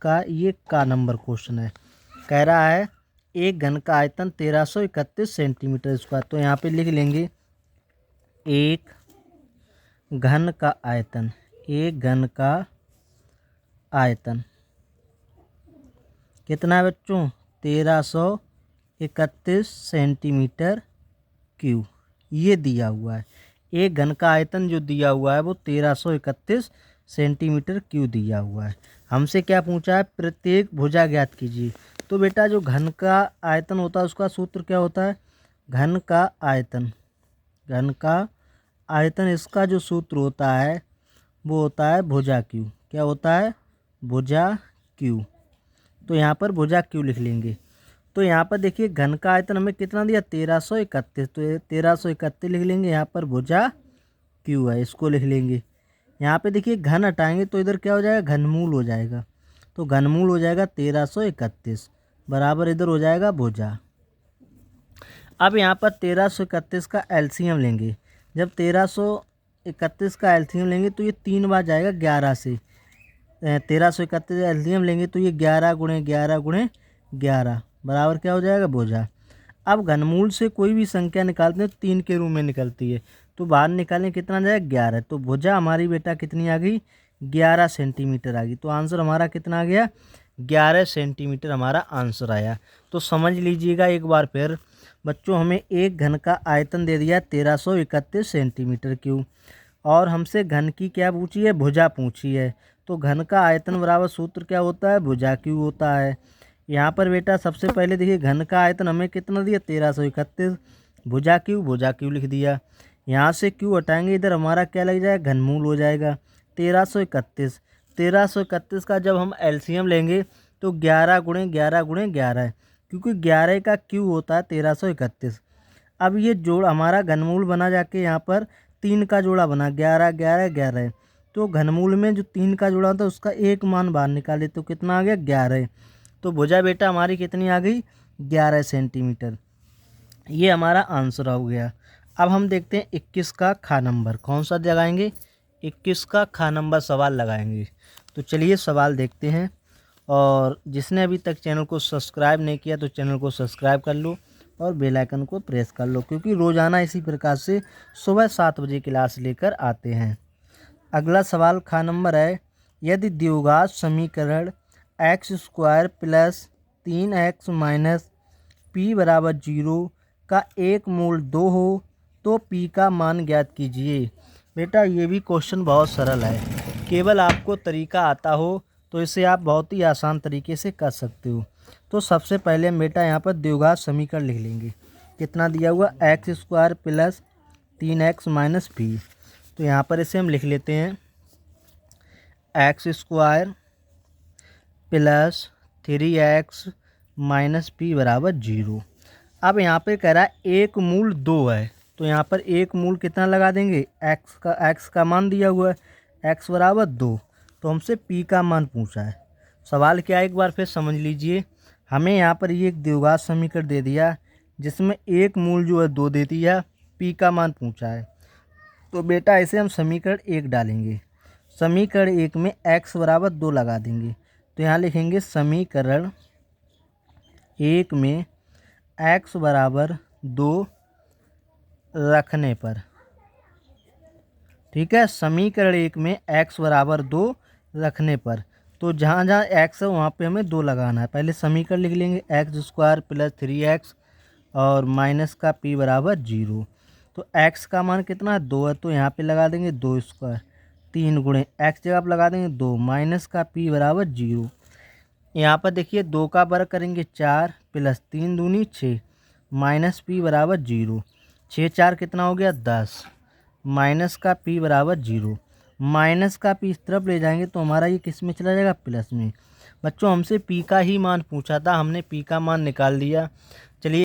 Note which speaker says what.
Speaker 1: का ये का नंबर क्वेश्चन है। कह रहा है एक घन का आयतन 1331 सेंटीमीटर स्क्वायर। तो यहाँ पे लिख लेंगे एक घन का आयतन, एक घन का आयतन कितना है बच्चों? 1331 सेंटीमीटर क्यूब ये दिया हुआ है। एक घन का आयतन जो दिया हुआ है वो 1331 सेंटीमीटर क्यूब दिया हुआ है। हमसे क्या पूछा है? प्रत्येक भुजा ज्ञात कीजिए। तो बेटा जो घन का आयतन होता है उसका सूत्र क्या होता है? घन का आयतन, घन का आयतन इसका जो सूत्र होता है वो होता है भुजा क्यू। क्या होता है? भुजा क्यू। तो यहाँ पर भुजा क्यू लिख लेंगे। तो यहाँ पर देखिए घन का आयतन हमें कितना दिया? 1331। तो 1331 लिख लेंगे। यहाँ पर भुजा क्यू है, इसको लिख लेंगे। यहाँ पे देखिए घन हटाएंगे तो इधर क्या हो जाएगा? घनमूल हो जाएगा। तो घनमूल हो जाएगा 1331 बराबर इधर हो जाएगा भुजा। अब यहाँ पर 1331 का एलसीएम लेंगे। जब 1331 का एलसीएम लेंगे तो ये 3 बार जाएगा 11 से। 1331 एलसीएम लेंगे तो ये 11 गुणे 11 गुणे 11 बराबर क्या हो जाएगा? भुजा। अब घनमूल से कोई भी संख्या निकालते हैं तो 3 के रूप में निकलती है। तो बाहर निकालें कितना जाएगा? 11। तो भुजा हमारी बेटा कितनी आ गई? 11 सेंटीमीटर आ गई। तो आंसर हमारा कितना आ गया? 11 सेंटीमीटर हमारा आंसर आया। तो समझ लीजिएगा एक बार फिर बच्चों, हमें एक घन का आयतन दे दिया 1331 सेंटीमीटर क्यूब और हमसे घन की क्या पूछी है? भुजा पूछी है। तो घन का आयतन बराबर सूत्र क्या होता है? भुजा क्यू होता है। यहाँ पर बेटा सबसे पहले देखिए घन का आयतन हमें कितना दिया? 1331। भुजा क्यू लिख दिया। यहाँ से क्यू हटाएंगे इधर हमारा क्या लग जाएगा? घनमूल हो जाएगा 1331। 1331 का जब हम एलसीएम लेंगे तो 11 गुणे 11 गुणे 11 है, क्योंकि 11 का क्यू होता है 1331। अब ये जोड़ हमारा घनमूल बना जाके यहाँ पर 3 का जोड़ा बना 11 11 11। तो घनमूल में जो 3 का जोड़ा होता है उसका एक मान बाहर निकाले तो कितना आ गया? 11। तो भुजा बेटा हमारी कितनी आ गई? 11 सेंटीमीटर। ये हमारा आंसर हो गया। अब हम देखते हैं 21 का खा नंबर कौन सा लगाएंगे? 21 का खा नंबर सवाल लगाएंगे। तो चलिए सवाल देखते हैं। और जिसने अभी तक चैनल को सब्सक्राइब नहीं किया तो चैनल को सब्सक्राइब कर लो और बेल आइकन को प्रेस कर लो, क्योंकि रोज़ाना इसी प्रकार से सुबह 7 बजे क्लास लेकर आते हैं। अगला सवाल खा नंबर है, यदि द्विघात समीकरण x square plus 3x minus P बराबर 0 का एक मूल 2 हो तो पी का मान ज्ञात कीजिए। बेटा ये भी क्वेश्चन बहुत सरल है, केवल आपको तरीका आता हो तो इसे आप बहुत ही आसान तरीके से कर सकते हो। तो सबसे पहले हम बेटा यहाँ पर द्विघात समीकरण लिख लेंगे। कितना दिया हुआ? X square plus 3x minus P. तो यहाँ पर इसे हम लिख लेते हैं x square plus 3x minus P बराबर 0। अब यहाँ पे कह रहा है एक मूल 2 है, तो यहाँ पर एक मूल कितना लगा देंगे? एक्स का मान दिया हुआ है x बराबर 2। तो हमसे p का मान पूछा है। सवाल क्या है एक बार फिर समझ लीजिए। हमें यहाँ पर ये एक द्विघात समीकरण दे दिया जिसमें एक मूल जो है 2 दे दिया, p का मान पूछा है। तो बेटा इसे हम समीकरण 1 डालेंगे। समीकरण 1 में x बराबर 2 लगा देंगे। तो यहाँ लिखेंगे समीकरण 1 में x बराबर 2 रखने पर, ठीक है। समीकरण 1 में x बराबर 2 रखने पर, तो जहाँ जहाँ x है वहाँ पे हमें 2 लगाना है। पहले समीकरण लिख लेंगे एक्स स्क्वायर प्लस 3x और माइनस का p बराबर 0। तो x का मान कितना है? 2 है, तो यहाँ पे लगा देंगे 2 स्क्वायर 3 गुणे x जगह आप लगा देंगे 2 माइनस का p बराबर 0। यहाँ पर देखिए 2 का वर्ग करेंगे 4 प्लस 3 दूनी 6 माइनस p बराबर 0। 6 4 कितना हो गया? 10 माइनस का p बराबर 0। माइनस का p इस तरफ ले जाएंगे तो हमारा ये किस में चला जाएगा? प्लस में। बच्चों हमसे p का ही मान पूछा था, हमने p का मान निकाल दिया। चलिए